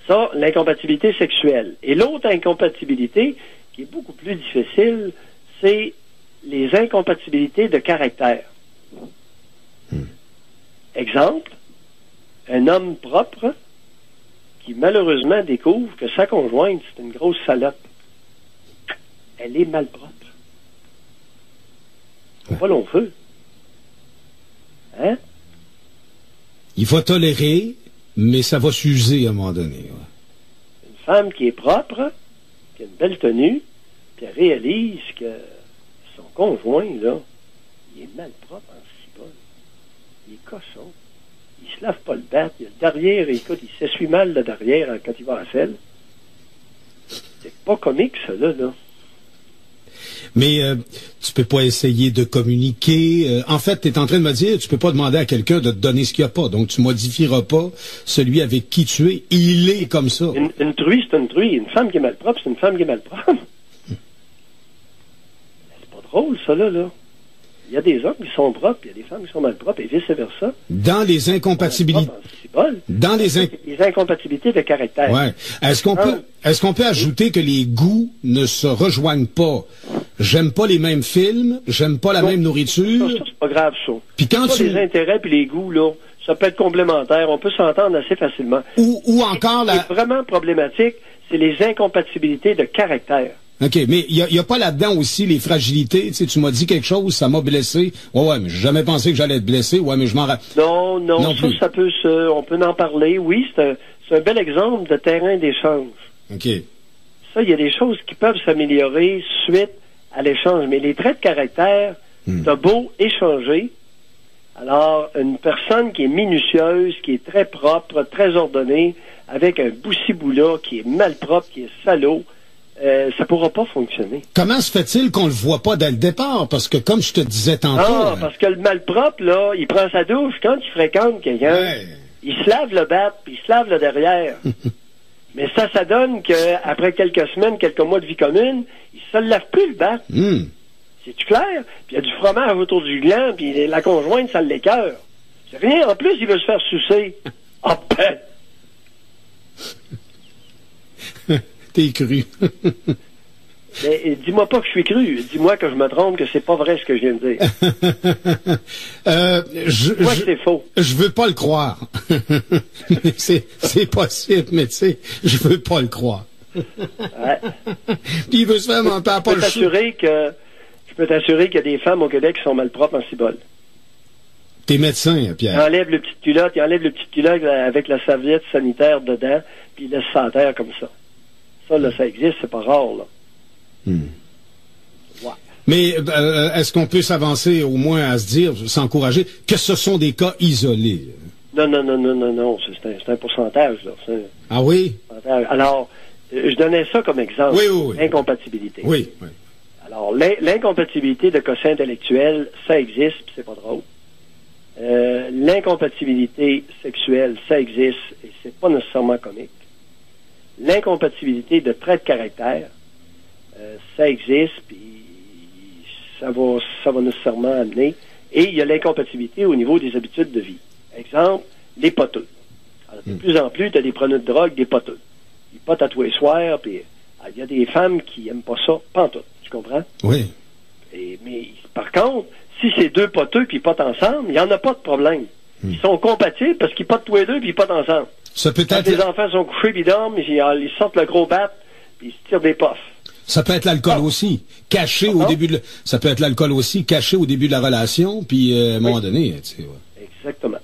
Ça, l'incompatibilité sexuelle. Et l'autre incompatibilité, qui est beaucoup plus difficile, c'est les incompatibilités de caractère. Exemple, un homme propre qui malheureusement découvre que sa conjointe, c'est une grosse salope. Elle est malpropre. C'est pas long feu. Hein? Il faut tolérer, mais ça va s'user à un moment donné. Ouais. Une femme qui est propre, qui a une belle tenue, puis elle réalise que son conjoint, là, il est malpropre en cibole. Il est cochon. Il se lave pas le bat. Il a le derrière, écoute, il s'essuie mal le derrière quand il va à la selle. C'est pas comique, ça, là. Mais tu peux pas essayer de communiquer. En fait, tu es en train de me dire, tu peux pas demander à quelqu'un de te donner ce qu'il n'y a pas. Donc, tu modifieras pas celui avec qui tu es. Il est comme ça. Une truie, c'est une truie. Une femme qui est malpropre, c'est une femme qui est malpropre. C'est pas drôle, ça, là. Il y a des hommes qui sont propres, il y a des femmes qui sont malpropres, et vice-versa. Dans les incompatibilités. Dans les incompatibilités de caractère. Ouais. Est-ce qu'on peut ajouter que les goûts ne se rejoignent pas? J'aime pas les mêmes films, j'aime pas la même nourriture. Ça, c'est pas grave, ça. Puis quand les intérêts puis les goûts, là, ça peut être complémentaire. On peut s'entendre assez facilement. Ou encore Ce qui est vraiment problématique, c'est les incompatibilités de caractère. OK, mais il y a pas là-dedans aussi les fragilités. Tu sais, tu m'as dit quelque chose, ça m'a blessé. Ouais, mais j'ai jamais pensé que j'allais être blessé. Ouais, mais je m'en rappelle. Non, ça peut on peut en parler. Oui, c'est un bel exemple de terrain d'échange. OK. Ça, il y a des choses qui peuvent s'améliorer suite à l'échange. Mais les traits de caractère, t'as beau échanger. Alors, une personne qui est minutieuse, qui est très propre, très ordonnée, avec un boussi-boula qui est malpropre, qui est salaud, ça pourra pas fonctionner. Comment se fait-il qu'on le voit pas dès le départ? Parce que, comme je te disais tantôt... parce que le malpropre, là, il prend sa douche quand il fréquente quelqu'un. Il se lave le bat, puis il se lave le derrière. Mais ça donne qu'après quelques semaines, quelques mois de vie commune, il se lave plus le bat. C'est-tu clair? Puis il y a du fromage autour du gland, puis la conjointe, ça l'écœure. C'est rien. En plus, il veut se faire sucer. Ah ben! T'es cru. Mais dis-moi pas que je suis cru. Dis-moi que je me trompe, que c'est pas vrai ce que je viens de dire. Dis-moi que c'est faux. Je veux pas le croire. c'est possible, mais tu sais, je veux pas le croire. Ouais. Puis il veut se faire mon père pas le choix. Je peux t'assurer qu'il y a des femmes au Québec qui sont malpropres en cibole. T'es médecin, Pierre. Il enlève le petit culotte avec la serviette sanitaire dedans, puis il laisse ça à terre comme ça. Ça, là, ça existe, c'est pas rare, là. Ouais. Mais est-ce qu'on peut s'avancer au moins à se dire, s'encourager, que ce sont des cas isolés? Non. C'est un pourcentage, là. Ah oui? Alors, je donnais ça comme exemple. Oui. Incompatibilité. Oui. Alors, l'incompatibilité de quotient intellectuel, ça existe, puis c'est pas drôle. L'incompatibilité sexuelle, ça existe, et c'est pas nécessairement comique. L'incompatibilité de traits de caractère, ça existe, puis ça va nécessairement amener. Et il y a l'incompatibilité au niveau des habitudes de vie. Exemple, les poteux. Alors, de plus en plus, tu as des preneurs de drogue, des poteux. Ils potent à tous les soirs, puis il y a des femmes qui aiment pas ça, pantoute. Tu comprends? Oui. Mais par contre, si c'est deux poteux puis ils potent ensemble, il n'y en a pas de problème. Ils sont compatibles parce qu'ils potent tous les deux puis ils potent ensemble. Ça peut Quand être... les enfants sont couchés puis ils dorment, ils sortent le gros bat puis ils se tirent des puffs. Ça peut être l'alcool aussi, caché au début de... Ça peut être l'alcool aussi, caché au début de la relation, puis à un moment donné, tu sais... Ouais. Exactement.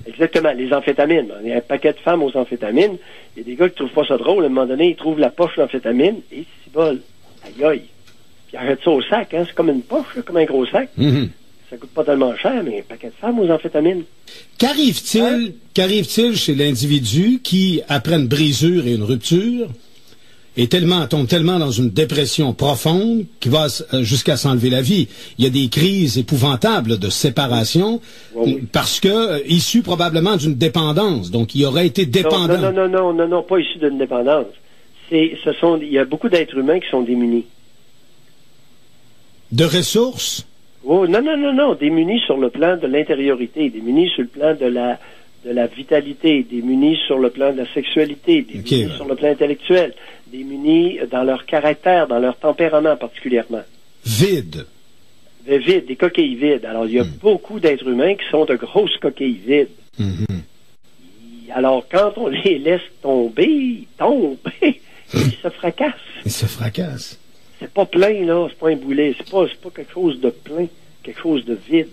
Exactement. Les amphétamines. Il y a un paquet de femmes aux amphétamines. Il y a des gars qui trouvent pas ça drôle. À un moment donné, ils trouvent la poche d'amphétamine et c'est bol. Aïe. Puis arrête ça au sac, hein. C'est comme une poche, là, comme un gros sac. Ça coûte pas tellement cher, mais un paquet de femmes aux amphétamines. Qu'arrive-t-il chez l'individu qui, après une brisure et une rupture, tombe tellement dans une dépression profonde qu'il va jusqu'à s'enlever la vie? Il y a des crises épouvantables de séparation parce que issu probablement d'une dépendance. Donc, il aurait été dépendant. Non, pas issu d'une dépendance. Il y a beaucoup d'êtres humains qui sont démunis. De ressources? Oh, non, démunis sur le plan de l'intériorité, démunis sur le plan de de la vitalité, démunis sur le plan de la sexualité, démunis sur le plan intellectuel, démunis dans leur caractère, dans leur tempérament particulièrement. Vides. Vides, des coquilles vides. Alors, il y a beaucoup d'êtres humains qui sont de grosses coquilles vides. Alors, quand on les laisse tomber, ils se fracassent. Ils se fracassent. C'est pas plein, là. C'est pas un boulet. C'est pas quelque chose de plein. Quelque chose de vide.